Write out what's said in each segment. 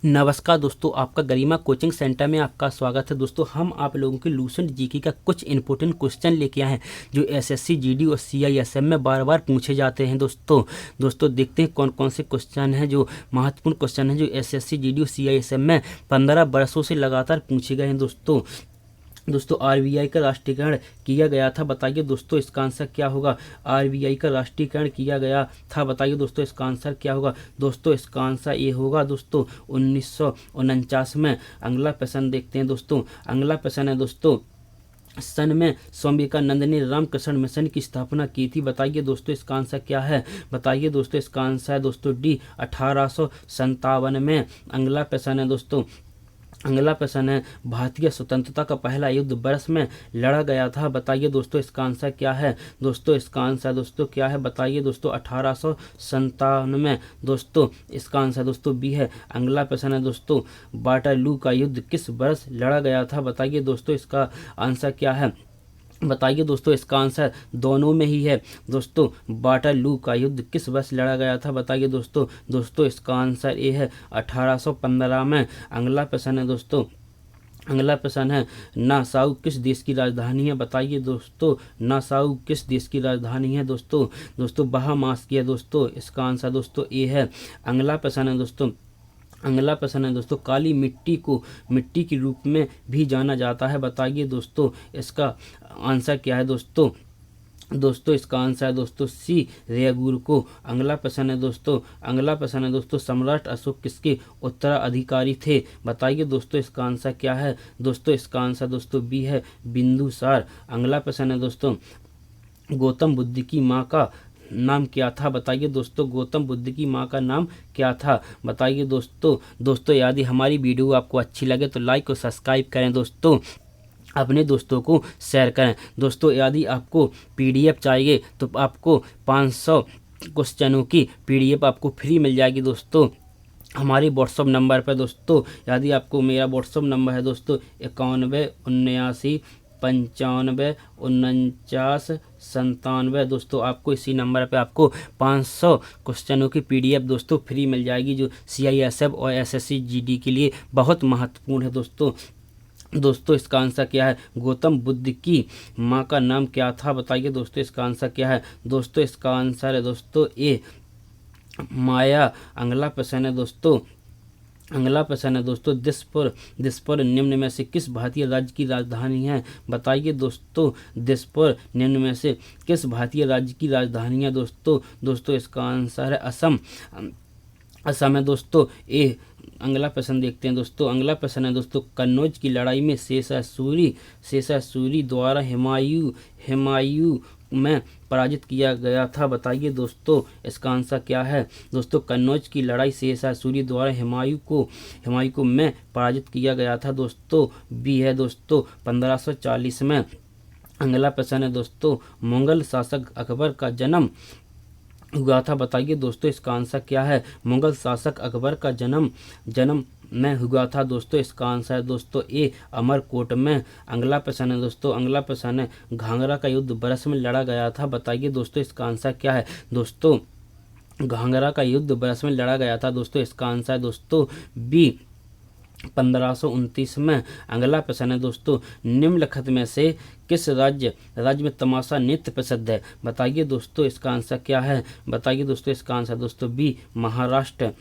नमस्कार दोस्तों, आपका गरिमा कोचिंग सेंटर में आपका स्वागत है। दोस्तों हम आप लोगों के लूसेंट जीके का कुछ इंपॉर्टेंट क्वेश्चन लेके आए हैं जो एसएससी जीडी और सीआईएसएफ में बार बार पूछे जाते हैं। दोस्तों देखते हैं कौन कौन से क्वेश्चन हैं जो महत्वपूर्ण क्वेश्चन हैं जो एसएससी जीडी और सीआईएसएफ में 15 वर्षों से लगातार पूछे गए हैं। दोस्तों आरबीआई का राष्ट्रीयकरण किया गया था, बताइए दोस्तों इसका आंसर क्या होगा। आरबीआई का राष्ट्रीयकरण किया गया था, बताइए दोस्तों इसका आंसर क्या होगा। दोस्तों इसका आंसर ये होगा दोस्तों 1949 में। अगला प्रश्न देखते हैं दोस्तों। अगला प्रश्न है दोस्तों, सन में स्वामी विवेकानंद ने रामकृष्ण मिशन की स्थापना की थी, बताइए दोस्तों इसका आंसर क्या है। बताइए दोस्तों इसका आंसर है दोस्तों डी 1857 में। अगला प्रश्न है दोस्तों। अगला प्रश्न है, भारतीय स्वतंत्रता का पहला युद्ध वर्ष में लड़ा गया था, बताइए दोस्तों इसका आंसर क्या है। दोस्तों इसका आंसर दोस्तों क्या है, बताइए दोस्तों 1857 में। दोस्तों इसका आंसर दोस्तों बी है। अगला प्रश्न है दोस्तों, वाटरलू का युद्ध किस वर्ष लड़ा गया था, बताइए दोस्तों इसका आंसर क्या है। बताइए दोस्तों इसका आंसर दोनों में ही है। दोस्तों वाटरलू का युद्ध किस वर्ष लड़ा गया था, बताइए दोस्तों इसका आंसर ए है 1815 में। अगला प्रश्न है दोस्तों। अगला प्रश्न है, नासाउ किस देश की राजधानी है, बताइए दोस्तों नासाउ किस देश की राजधानी है। दोस्तों बहामास की है। दोस्तों इसका आंसर दोस्तों ए है। अगला प्रश्न है दोस्तों। अगला प्रश्न है दोस्तों, काली मिट्टी को मिट्टी के रूप में भी जाना जाता है, बताइए दोस्तों इसका आंसर क्या है। दोस्तों इसका आंसर है दोस्तों सी रेगुर को। अगला प्रश्न है दोस्तों। अगला प्रश्न है दोस्तों, सम्राट अशोक किसके उत्तराधिकारी थे, बताइए दोस्तों इसका आंसर क्या है। दोस्तों इसका आंसर दोस्तों बी है बिंदुसार। अगला प्रश्न है दोस्तों, गौतम बुद्ध की माँ का नाम क्या था, बताइए दोस्तों गौतम बुद्ध की माँ का नाम क्या था, बताइए दोस्तों यदि हमारी वीडियो आपको अच्छी लगे तो लाइक और सब्सक्राइब करें। दोस्तों अपने दोस्तों को शेयर करें। दोस्तों यदि आपको पीडीएफ चाहिए तो आपको 500 क्वेश्चनों की पीडीएफ आपको फ्री मिल जाएगी दोस्तों हमारे व्हाट्सअप नंबर पर। दोस्तों यदि आपको, मेरा व्हाट्सअप नंबर है दोस्तों 91 79 95 49 97। दोस्तों आपको इसी नंबर पे आपको 500 क्वेश्चनों की पीडीएफ दोस्तों फ्री मिल जाएगी जो सीआईएसएफ और एसएससी जीडी के लिए बहुत महत्वपूर्ण है। दोस्तों इसका आंसर क्या है। गौतम बुद्ध की माँ का नाम क्या था, बताइए दोस्तों इसका आंसर क्या है। दोस्तों इसका आंसर है दोस्तों ए माया। अगला प्रश्न है दोस्तों। अगला प्रश्न है दोस्तों, दिसपुर निम्न में से किस भारतीय राज्य की राजधानी है, बताइए दोस्तों दिसपुर निम्न में से किस भारतीय राज्य की राजधानी है। दोस्तों इसका आंसर है असम है दोस्तों ए। अगला प्रश्न देखते हैं दोस्तों। अगला प्रश्न है दोस्तों, कन्नौज की लड़ाई में शेषा सूरी द्वारा हुमायूं में पराजित किया गया था, बताइए दोस्तों इसका आंसर क्या है। दोस्तों कन्नौज की लड़ाई शेषा सूरी द्वारा हुमायूं को में पराजित किया गया था, दोस्तों बी है दोस्तों 1540 में। अगला प्रश्न है दोस्तों, मुगल शासक अकबर का जन्म हुआ था, बताइए दोस्तों इसका आंसर क्या है। मुगल शासक अकबर का जन्म में हुआ था, दोस्तों इसका आंसर है दोस्तों ए अमरकोट में। अगला प्रश्न है दोस्तों। अगला प्रश्न है, घाघरा का युद्ध वर्ष में लड़ा गया था, बताइए दोस्तों इसका आंसर क्या है। दोस्तों घाघरा का युद्ध वर्ष में लड़ा गया था, दोस्तों इसका आंसर है दोस्तों बी 1529 में। अगला प्रश्न है दोस्तों, निम्नलिखित में से किस राज्य में तमाशा नृत्य प्रसिद्ध है, बताइए दोस्तों इसका आंसर क्या है। बताइए दोस्तों इसका आंसर दोस्तों बी महाराष्ट्र।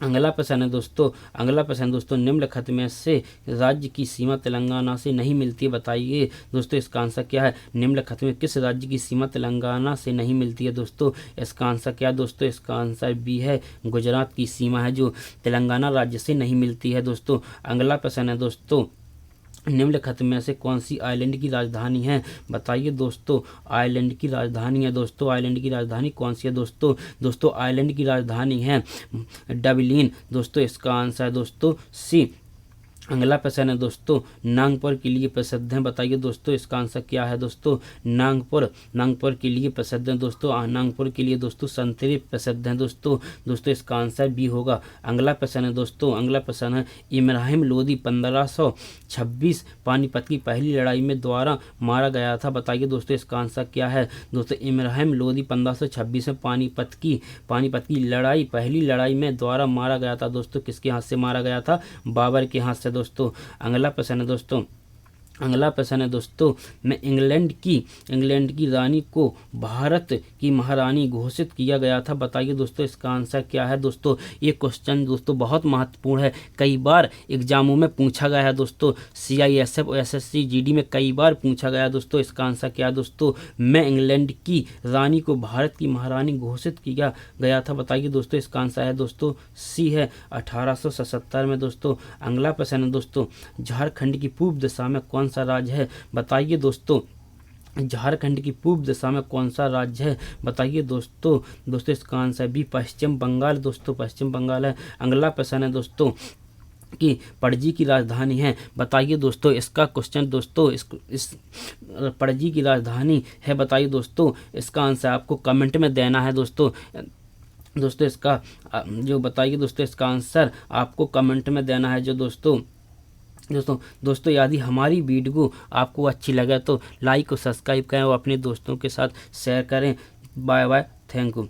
अगला प्रश्न है दोस्तों, निम्नलिखित में से राज्य की सीमा तेलंगाना से नहीं मिलती है, बताइए दोस्तों इसका आंसर क्या है। निम्नलिखित में किस राज्य की सीमा तेलंगाना से नहीं मिलती है, दोस्तों इसका आंसर क्या है। दोस्तों इसका आंसर बी है गुजरात की सीमा है जो तेलंगाना राज्य से नहीं मिलती है। दोस्तों अगला प्रश्न है दोस्तों, निम्नलिखित में से कौन सी आइलैंड की राजधानी है, बताइए दोस्तों आइलैंड की राजधानी है। दोस्तों आइलैंड की राजधानी कौन सी है। दोस्तों आइलैंड की राजधानी है डबलिन। दोस्तों इसका आंसर है दोस्तों सी अगला प्रश्न है दोस्तों, नागपुर के लिए प्रसिद्ध है, बताइए दोस्तों इसका आंसर क्या है दोस्तों। नागपुर के लिए प्रसिद्ध है दोस्तों, नागपुर के लिए दोस्तों संतरे प्रसिद्ध हैं दोस्तों। दोस्तों इसका आंसर बी होगा। अगला प्रश्न है दोस्तों, अगला प्रश्न है, इब्राहिम लोदी 1526 पानीपत की पहली लड़ाई में द्वारा मारा गया था, बताइए दोस्तों इसका आंसर क्या है। दोस्तों इब्राहिम लोदी 1526 में पानीपत की लड़ाई, पहली लड़ाई में द्वारा मारा गया था दोस्तों। किसके हाथ से मारा गया था? बाबर के हाथ से दोस्तों। अगला प्रश्न है दोस्तों, मैं इंग्लैंड की रानी को भारत की महारानी घोषित किया गया था, बताइए दोस्तों इसका आंसर क्या है दोस्तों। ये क्वेश्चन दोस्तों बहुत महत्वपूर्ण है, कई बार एग्जामों में पूछा गया है दोस्तों, CISF और SSC GD में कई बार पूछा गया है दोस्तों। इसका आंसर क्या है दोस्तों, मैं इंग्लैंड की रानी को भारत की महारानी घोषित किया गया था, बताइए दोस्तों इसका आंसर है दोस्तों सी है 1877 में दोस्तों। अगला प्रश्न है दोस्तों, झारखंड की पूर्व दिशा में कौन सा राज्य है, बताइए दोस्तों। झारखंड की पूर्व दिशा में कौन सा राज्य है, बताइए दोस्तों। दोस्तों इसका आंसर भी पश्चिम बंगाल दोस्तों, पश्चिम बंगाल है। अगला प्रश्न है दोस्तों कि पणजी की राजधानी है, बताइए दोस्तों इसका क्वेश्चन दोस्तों, इस पणजी की राजधानी है, बताइए दोस्तों इसका आंसर आपको कमेंट में देना है दोस्तों। दोस्तों इसका जो बताइए दोस्तों इसका आंसर आपको कमेंट में देना है जो दोस्तों यदि हमारी वीडियो आपको अच्छी लगे तो लाइक और सब्सक्राइब करें और अपने दोस्तों के साथ शेयर करें। Bye bye, thank you.